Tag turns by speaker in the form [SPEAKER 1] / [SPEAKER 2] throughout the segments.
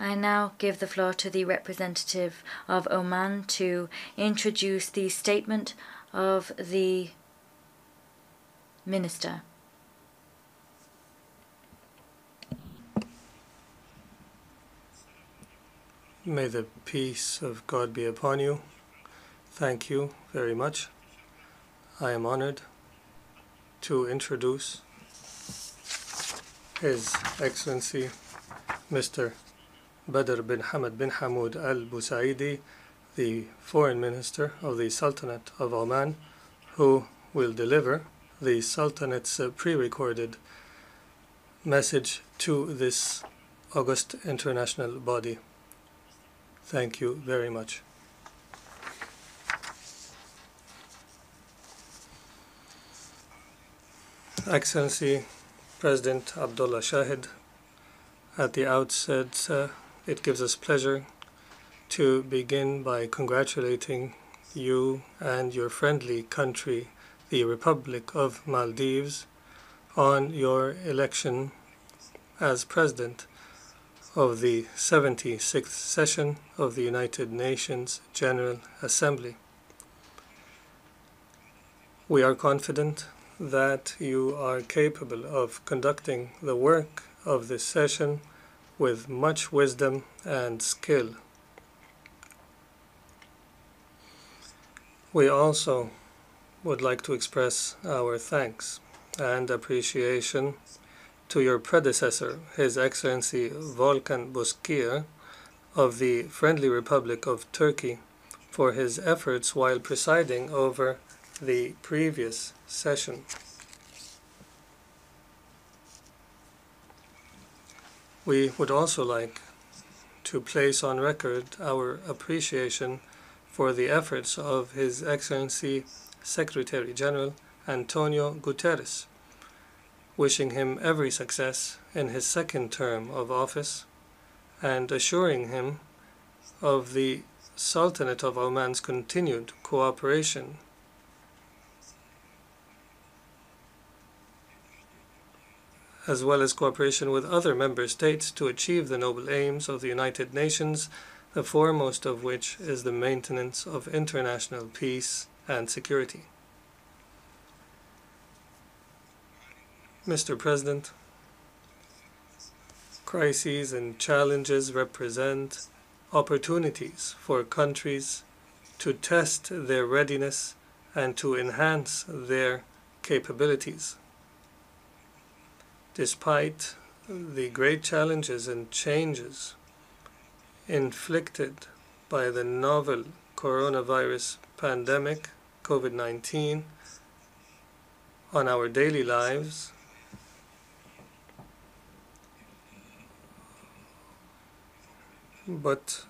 [SPEAKER 1] I now give the floor to the representative of Oman to introduce the statement of the Minister.
[SPEAKER 2] May the peace of God be upon you. Thank you very much. I am honored to introduce His Excellency Mr. Badr bin Hamad bin Hamood Albusaidi, the Foreign Minister of the Sultanate of Oman, who will deliver the Sultanate's pre-recorded message to this august international body. Thank you very much. Excellency President Abdullah Shahid, at the outset, it gives us pleasure to begin by congratulating you and your friendly country, the Republic of Maldives, on your election as President of the 76th session of the United Nations General Assembly. We are confident that you are capable of conducting the work of this session with much wisdom and skill. We also would like to express our thanks and appreciation to your predecessor, His Excellency Volkan Bozkır of the Friendly Republic of Turkey, for his efforts while presiding over the previous session. We would also like to place on record our appreciation for the efforts of His Excellency Secretary General Antonio Guterres, wishing him every success in his second term of office and assuring him of the Sultanate of Oman's continued cooperation as well as cooperation with other member states to achieve the noble aims of the United Nations, the foremost of which is the maintenance of international peace and security. Mr. President, crises and challenges represent opportunities for countries to test their readiness and to enhance their capabilities. Despite the great challenges and changes inflicted by the novel coronavirus pandemic, COVID-19, on our daily lives, but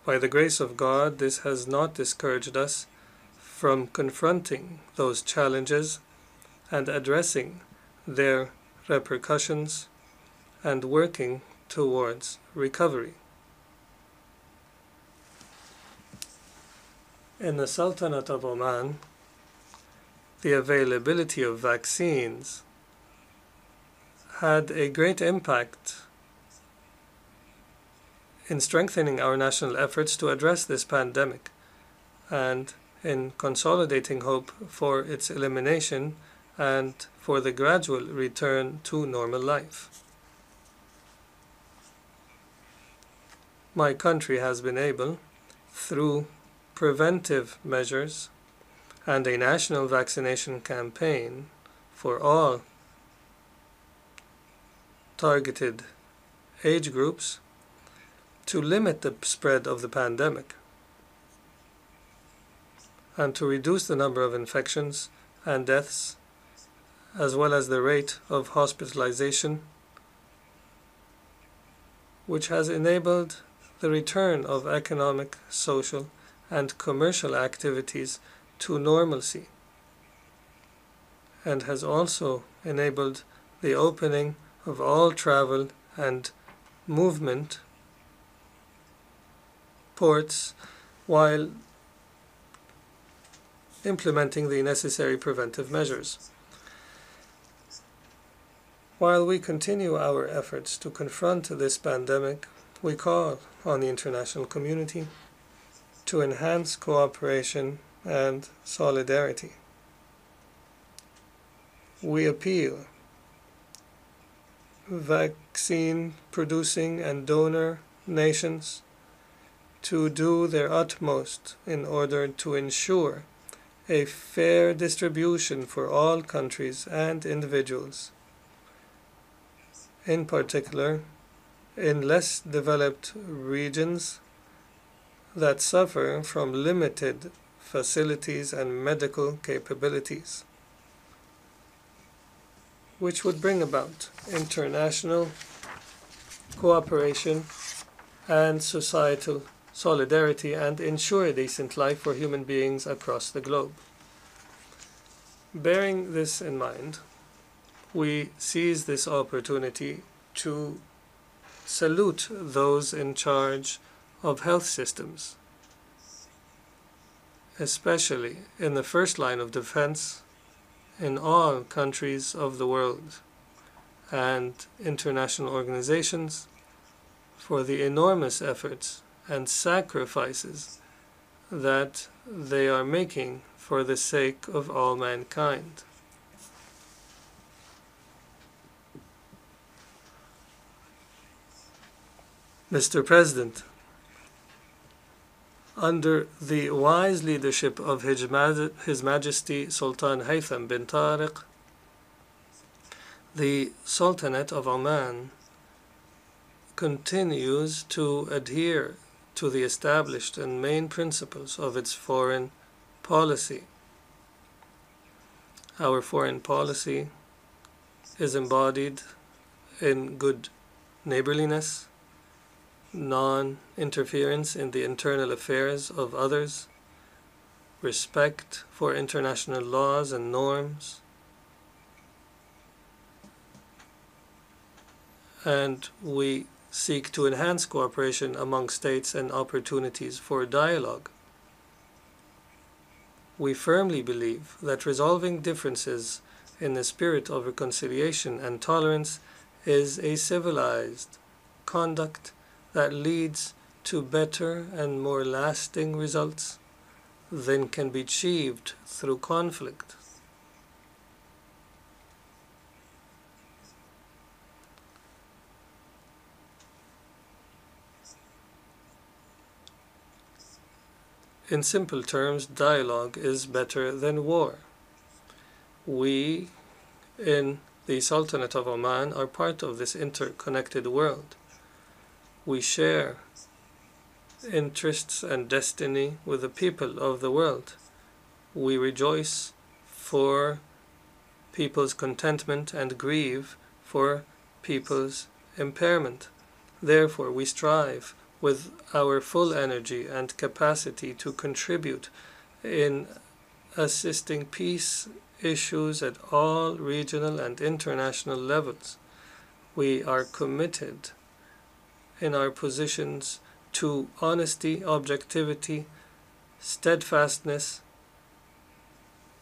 [SPEAKER 2] by the grace of God, this has not discouraged us from confronting those challenges and addressing their repercussions and working towards recovery. In the Sultanate of Oman, the availability of vaccines had a great impact in strengthening our national efforts to address this pandemic and in consolidating hope for its elimination and for the gradual return to normal life. My country has been able, through preventive measures and a national vaccination campaign for all targeted age groups, to limit the spread of the pandemic and to reduce the number of infections and deaths, as well as the rate of hospitalization, which has enabled the return of economic, social, and commercial activities to normalcy, and has also enabled the opening of all travel and movement ports while implementing the necessary preventive measures. While we continue our efforts to confront this pandemic, we call on the international community to enhance cooperation and solidarity. We appeal vaccine producing and donor nations to do their utmost in order to ensure a fair distribution for all countries and individuals, in particular in less developed regions that suffer from limited facilities and medical capabilities, which would bring about international cooperation and societal solidarity and ensure a decent life for human beings across the globe. Bearing this in mind, we seize this opportunity to salute those in charge of health systems, especially in the first line of defense in all countries of the world, and international organizations for the enormous efforts and sacrifices that they are making for the sake of all mankind. Mr. President, under the wise leadership of His Majesty Sultan Haytham bin Tariq, the Sultanate of Oman continues to adhere to the established and main principles of its foreign policy. Our foreign policy is embodied in good neighborliness, non-interference in the internal affairs of others, respect for international laws and norms, and we seek to enhance cooperation among states and opportunities for dialogue. We firmly believe that resolving differences in the spirit of reconciliation and tolerance is a civilized conduct that leads to better and more lasting results than can be achieved through conflict. In simple terms, dialogue is better than war. We in the Sultanate of Oman are part of this interconnected world. We share interests and destiny with the people of the world. We rejoice for people's contentment and grieve for people's impairment. Therefore, we strive with our full energy and capacity to contribute in assisting peace issues at all regional and international levels. We are committed in our positions to honesty, objectivity, steadfastness.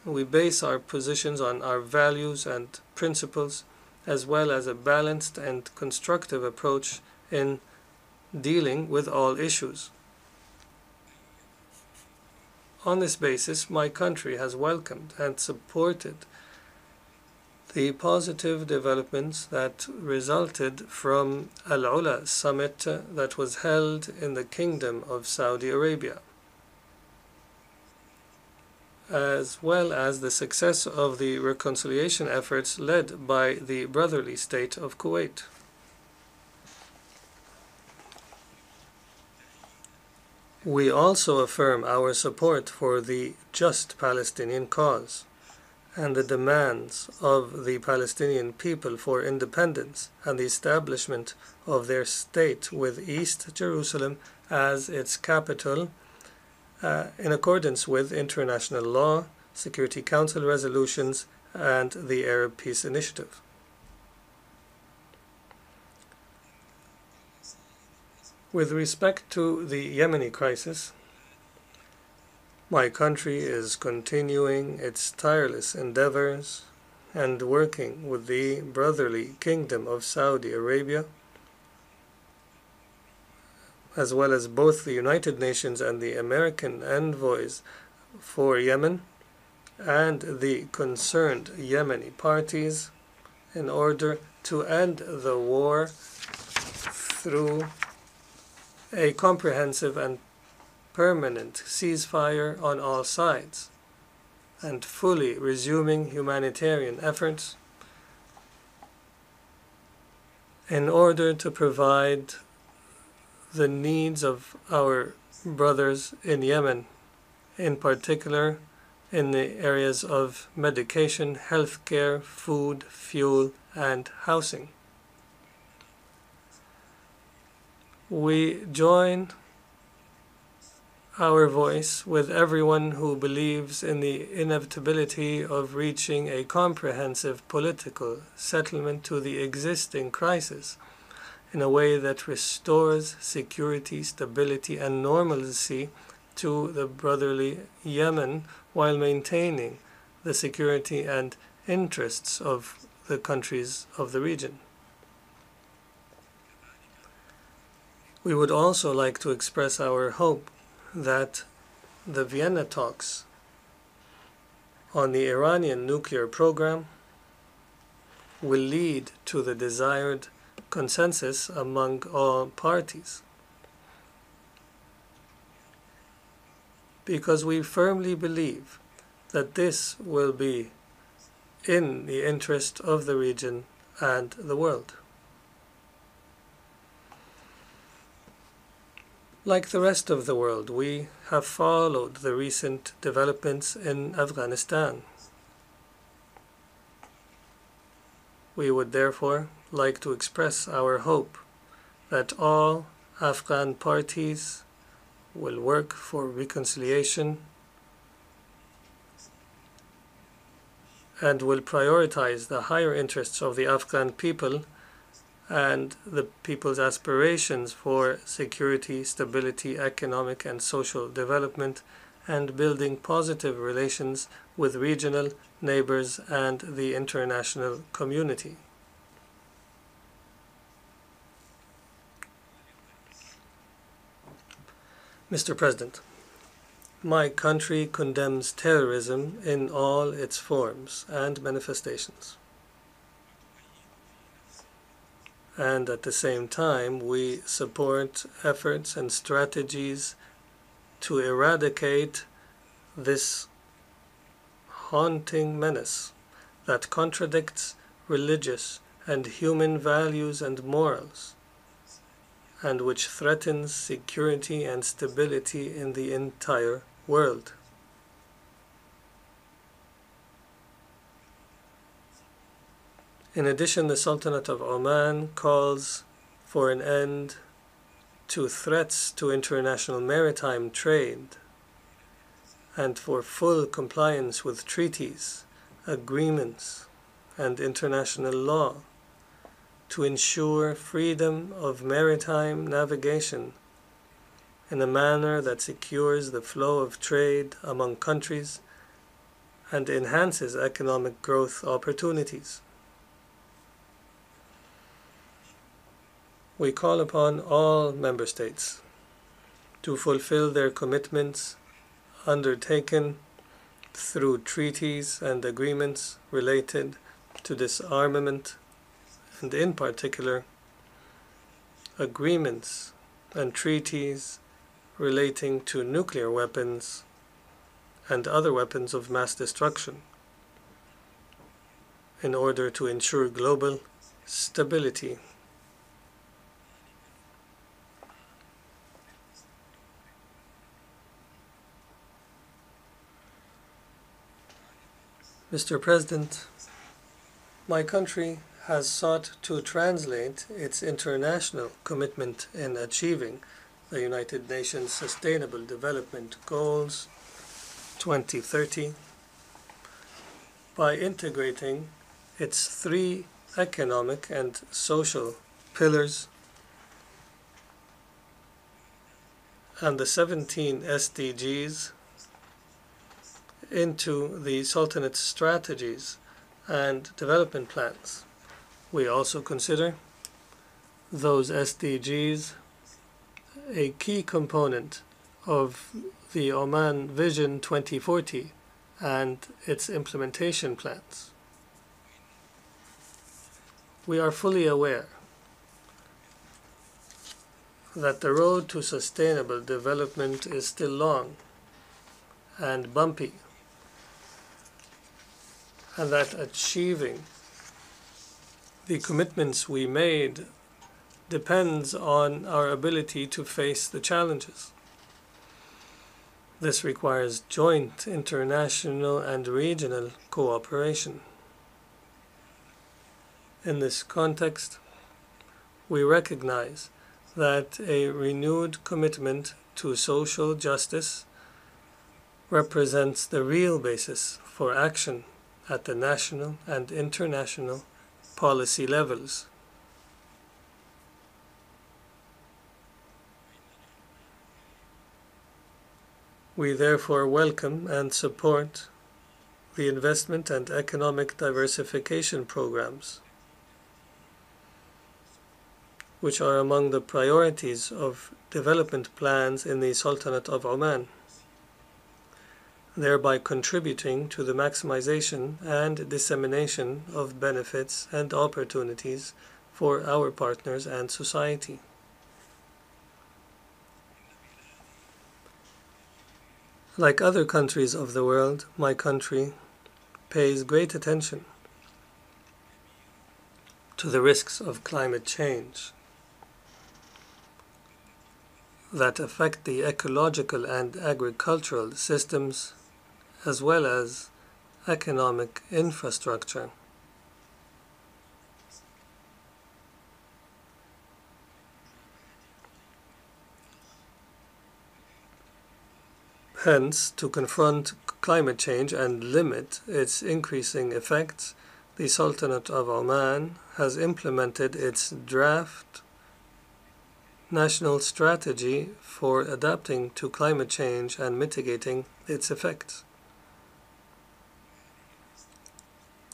[SPEAKER 2] We base our positions on our values and principles, as well as a balanced and constructive approach in dealing with all issues. On this basis, my country has welcomed and supported the positive developments that resulted from Al-Ula summit that was held in the Kingdom of Saudi Arabia, as well as the success of the reconciliation efforts led by the brotherly state of Kuwait. We also affirm our support for the just Palestinian cause and the demands of the Palestinian people for independence and the establishment of their state with East Jerusalem as its capital, in accordance with international law, Security Council resolutions, and the Arab Peace Initiative. With respect to the Yemeni crisis, my country is continuing its tireless endeavors and working with the brotherly Kingdom of Saudi Arabia as well as both the United Nations and the American envoys for Yemen and the concerned Yemeni parties in order to end the war through a comprehensive and permanent ceasefire on all sides and fully resuming humanitarian efforts in order to provide the needs of our brothers in Yemen, in particular in the areas of medication, healthcare, food, fuel, and housing. We join our voice with everyone who believes in the inevitability of reaching a comprehensive political settlement to the existing crisis in a way that restores security, stability, and normalcy to the brotherly Yemen while maintaining the security and interests of the countries of the region. We would also like to express our hope that the Vienna talks on the Iranian nuclear program will lead to the desired consensus among all parties, because we firmly believe that this will be in the interest of the region and the world. Like the rest of the world, we have followed the recent developments in Afghanistan. We would therefore like to express our hope that all Afghan parties will work for reconciliation and will prioritize the higher interests of the Afghan people and the people's aspirations for security, stability, economic and social development, and building positive relations with regional neighbors and the international community. Mr. President, my country condemns terrorism in all its forms and manifestations. And at the same time, we support efforts and strategies to eradicate this haunting menace that contradicts religious and human values and morals, and which threatens security and stability in the entire world. In addition, the Sultanate of Oman calls for an end to threats to international maritime trade and for full compliance with treaties, agreements, and international law to ensure freedom of maritime navigation in a manner that secures the flow of trade among countries and enhances economic growth opportunities. We call upon all member states to fulfill their commitments undertaken through treaties and agreements related to disarmament, and in particular, agreements and treaties relating to nuclear weapons and other weapons of mass destruction, in order to ensure global stability. Mr. President, my country has sought to translate its international commitment in achieving the United Nations Sustainable Development Goals 2030 by integrating its 3 economic and social pillars and the 17 SDGs into the Sultanate's strategies and development plans. We also consider those SDGs a key component of the Oman Vision 2040 and its implementation plans. We are fully aware that the road to sustainable development is still long and bumpy, and that achieving the commitments we made depends on our ability to face the challenges. This requires joint international and regional cooperation. In this context, we recognize that a renewed commitment to social justice represents the real basis for action at the national and international policy levels. We therefore welcome and support the investment and economic diversification programs, which are among the priorities of development plans in the Sultanate of Oman, thereby contributing to the maximization and dissemination of benefits and opportunities for our partners and society. Like other countries of the world, my country pays great attention to the risks of climate change that affect the ecological and agricultural systems as well as economic infrastructure. Hence, to confront climate change and limit its increasing effects, the Sultanate of Oman has implemented its draft national strategy for adapting to climate change and mitigating its effects.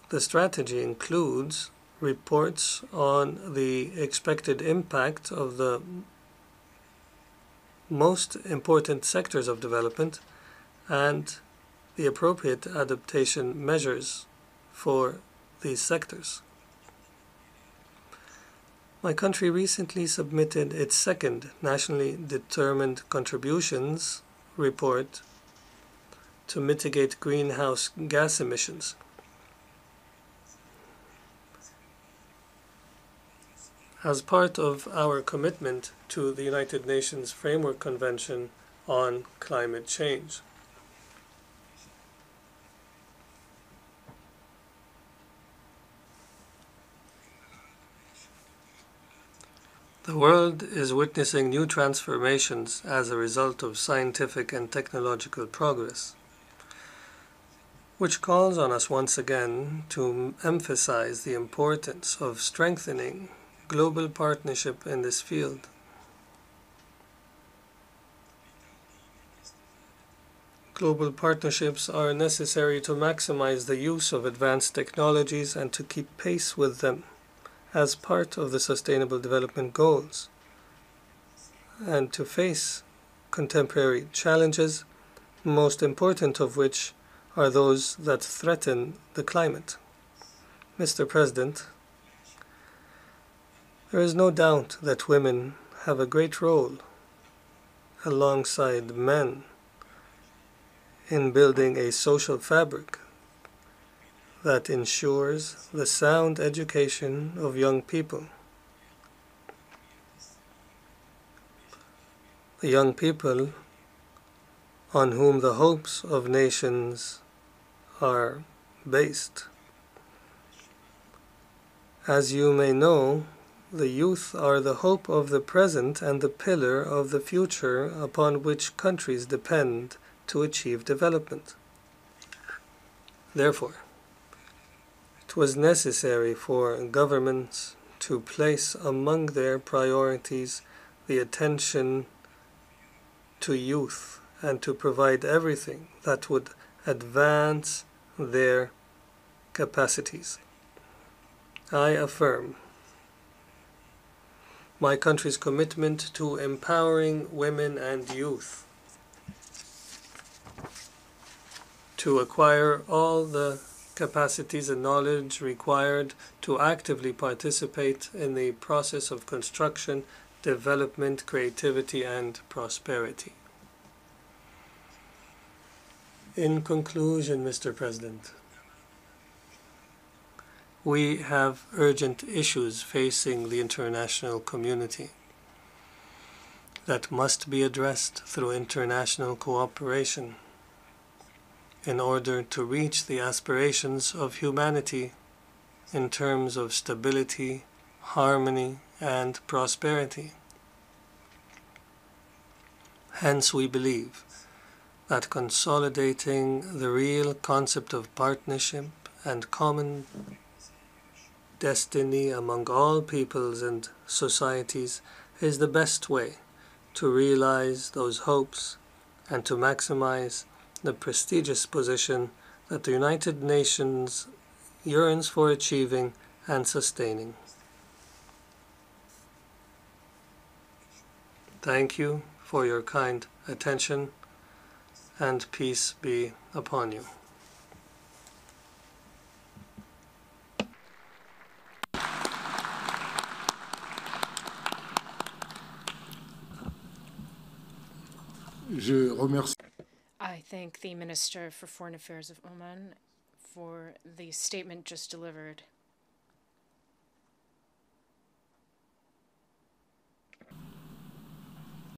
[SPEAKER 2] The strategy includes reports on the expected impact of the most important sectors of development and the appropriate adaptation measures for these sectors. My country recently submitted its second nationally determined contributions report to mitigate greenhouse gas emissions. As part of our commitment to the United Nations Framework Convention on Climate Change. The world is witnessing new transformations as a result of scientific and technological progress, which calls on us once again to emphasize the importance of strengthening global partnership in this field. Global partnerships are necessary to maximize the use of advanced technologies and to keep pace with them as part of the Sustainable Development Goals, and to face contemporary challenges, most important of which are those that threaten the climate. Mr. President, there is no doubt that women have a great role alongside men in building a social fabric that ensures the sound education of young people. The young people on whom the hopes of nations are based. As you may know, the youth are the hope of the present and the pillar of the future upon which countries depend to achieve development. Therefore, it was necessary for governments to place among their priorities the attention to youth and to provide everything that would advance their capacities. I affirm my country's commitment to empowering women and youth to acquire all the capacities and knowledge required to actively participate in the process of construction, development, creativity, and prosperity. In conclusion, Mr. President, we have urgent issues facing the international community that must be addressed through international cooperation in order to reach the aspirations of humanity in terms of stability, harmony, and prosperity. Hence, we believe that consolidating the real concept of partnership and common destiny among all peoples and societies is the best way to realize those hopes and to maximize the prestigious position that the United Nations yearns for achieving and sustaining. Thank you for your kind attention, and peace be upon you.
[SPEAKER 3] I thank the Minister for Foreign Affairs of Oman for the statement just delivered.